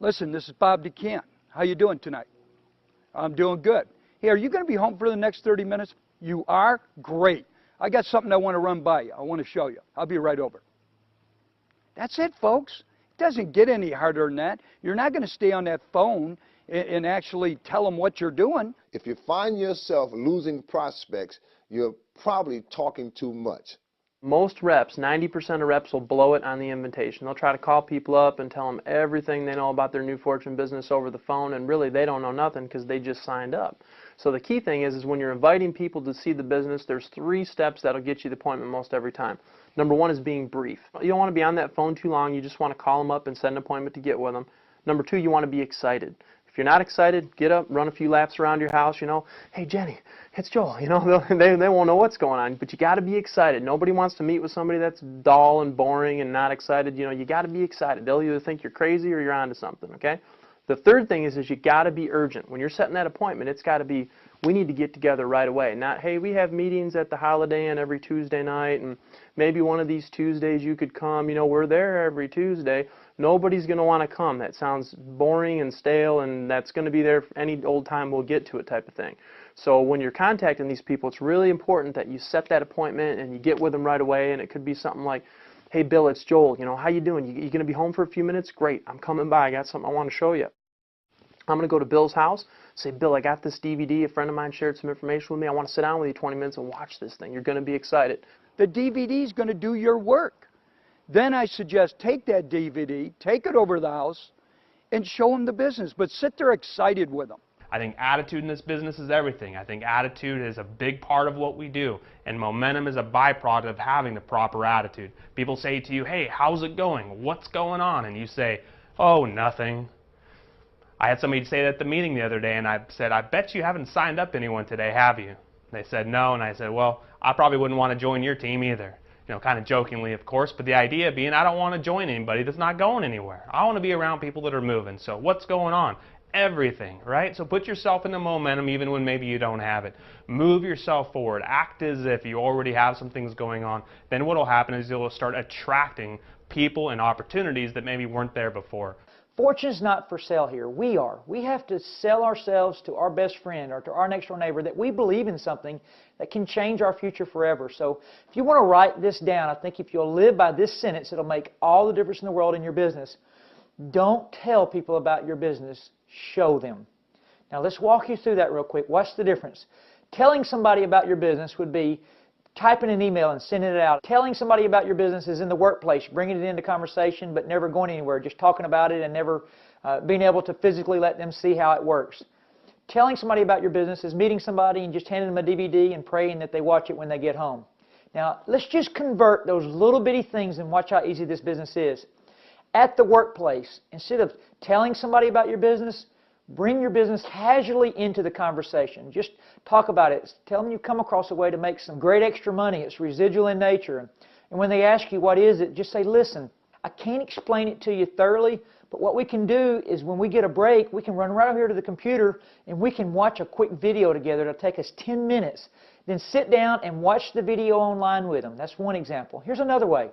Listen, this is Bob DeCant. How you doing tonight? I'm doing good. Hey, are you going to be home for the next 30 minutes? You are? Great. I got something I want to run by you. I want to show you. I'll be right over. That's it, folks. It doesn't get any harder than that. You're not going to stay on that phone and actually tell them what you're doing. If you find yourself losing prospects, you're probably talking too much. Most reps, 90% of reps will blow it on the invitation. They'll try to call people up and tell them everything they know about their New Fortune business over the phone, and really they don't know nothing because they just signed up. So the key thing is when you're inviting people to see the business, there's 3 steps that'll get you the appointment most every time. Number 1 is being brief. You don't want to be on that phone too long. You just want to call them up and set an appointment to get with them. Number 2, you want to be excited. If you're not excited, get up, run a few laps around your house, you know. Hey, Jenny, it's Joel. You know, they won't know what's going on, but you got to be excited. Nobody wants to meet with somebody that's dull and boring and not excited. You know, you got to be excited. They'll either think you're crazy or you're onto something, okay? The third thing is you got to be urgent. When you're setting that appointment, it's got to be, we need to get together right away. Not, hey, we have meetings at the Holiday Inn every Tuesday night, and maybe one of these Tuesdays you could come. You know, we're there every Tuesday. Nobody's going to want to come. That sounds boring and stale, and that's going to be there any old time we'll get to it type of thing. So when you're contacting these people, it's really important that you set that appointment and you get with them right away, and it could be something like, hey, Bill, it's Joel. You know, how you doing? You going to be home for a few minutes? Great. I'm coming by. I got something I want to show you. I'm going to go to Bill's house. Say, Bill, I got this DVD. A friend of mine shared some information with me. I want to sit down with you 20 minutes and watch this thing. You're going to be excited. The DVD is going to do your work. Then I suggest take that DVD, take it over to the house, and show them the business. But sit there excited with them. I think attitude in this business is everything. I think attitude is a big part of what we do, and momentum is a byproduct of having the proper attitude. People say to you, hey, how's it going? What's going on? And you say, oh, nothing. I had somebody say that at the meeting the other day, and I said, I bet you haven't signed up anyone today, have you? They said, no, and I said, well, I probably wouldn't want to join your team either. You know, kind of jokingly, of course, but the idea being I don't want to join anybody that's not going anywhere. I want to be around people that are moving. So what's going on? Everything, right? So put yourself in the momentum even when maybe you don't have it. Move yourself forward. Act as if you already have some things going on. Then what will happen is you'll start attracting people and opportunities that maybe weren't there before. Fortune's not for sale here. We are. We have to sell ourselves to our best friend or to our next door neighbor that we believe in something that can change our future forever. So if you want to write this down, I think if you'll live by this sentence, it'll make all the difference in the world in your business. Don't tell people about your business. Show them. Now let's walk you through that real quick. What's the difference? Telling somebody about your business would be typing an email and sending it out. Telling somebody about your business is in the workplace, bringing it into conversation but never going anywhere, just talking about it and never being able to physically let them see how it works. Telling somebody about your business is meeting somebody and just handing them a DVD and praying that they watch it when they get home. Now, let's just convert those little bitty things and watch how easy this business is. At the workplace, instead of telling somebody about your business, bring your business casually into the conversation. Just talk about it. Tell them you come across a way to make some great extra money. It's residual in nature. And when they ask you what is it, just say, listen, I can't explain it to you thoroughly, but what we can do is when we get a break, we can run right over here to the computer and we can watch a quick video together. It'll take us 10 minutes. Then sit down and watch the video online with them. That's one example. Here's another way.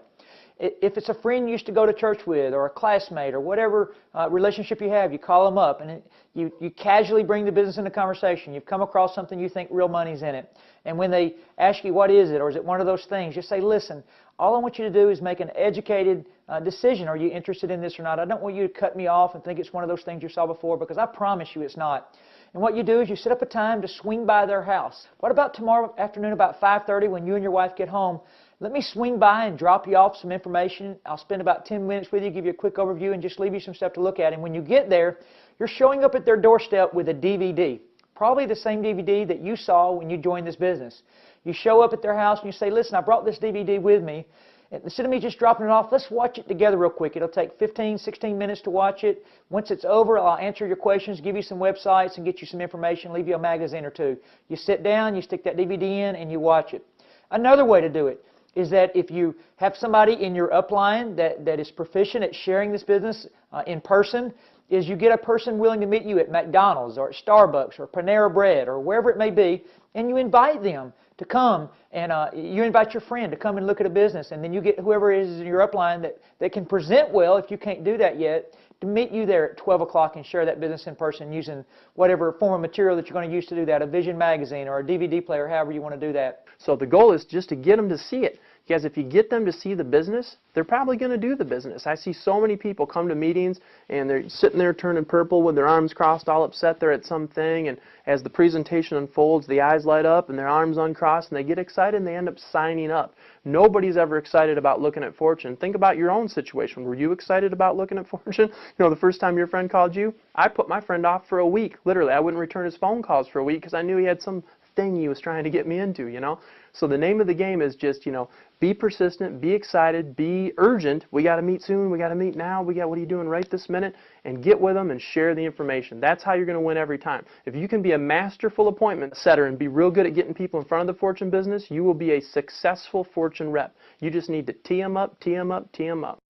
If it's a friend you used to go to church with or a classmate or whatever relationship you have, you call them up and you casually bring the business into conversation. You've come across something you think real money's in it. And when they ask you what is it or is it one of those things, just say, listen, all I want you to do is make an educated decision. Are you interested in this or not? I don't want you to cut me off and think it's one of those things you saw before because I promise you it's not. And what you do is you set up a time to swing by their house. What about tomorrow afternoon about 5:30 when you and your wife get home? Let me swing by and drop you off some information. I'll spend about 10 minutes with you, give you a quick overview, and just leave you some stuff to look at. And when you get there, you're showing up at their doorstep with a DVD. Probably the same DVD that you saw when you joined this business. You show up at their house and you say, listen, I brought this DVD with me. And instead of me just dropping it off, let's watch it together real quick. It'll take 15, 16 minutes to watch it. Once it's over, I'll answer your questions, give you some websites, and get you some information, leave you a magazine or two. You sit down, you stick that DVD in, and you watch it. Another way to do it is that if you have somebody in your upline that is proficient at sharing this business in person, is you get a person willing to meet you at McDonald's or at Starbucks or Panera Bread or wherever it may be, and you invite them to come, and you invite your friend to come and look at a business, and then you get whoever is in your upline that can present well, if you can't do that yet, to meet you there at 12 o'clock and share that business in person using whatever form of material that you're going to use to do that, a Vision magazine or a DVD player, however you want to do that. So the goal is just to get them to see it. Because if you get them to see the business, they're probably going to do the business. I see so many people come to meetings and they're sitting there turning purple with their arms crossed, all upset they're at something, and as the presentation unfolds, the eyes light up and their arms uncrossed and they get excited and they end up signing up. Nobody's ever excited about looking at Fortune. Think about your own situation. Were you excited about looking at Fortune? You know, the first time your friend called you, I put my friend off for a week. Literally, I wouldn't return his phone calls for a week because I knew he had some thing he was trying to get me into, you know. So the name of the game is just, you know, be persistent, be excited, be urgent. We got to meet soon. We got to meet now. What are you doing right this minute? And get with them and share the information. That's how you're going to win every time. If you can be a masterful appointment setter and be real good at getting people in front of the Fortune business, you will be a successful Fortune rep. You just need to tee them up, tee them up, tee them up.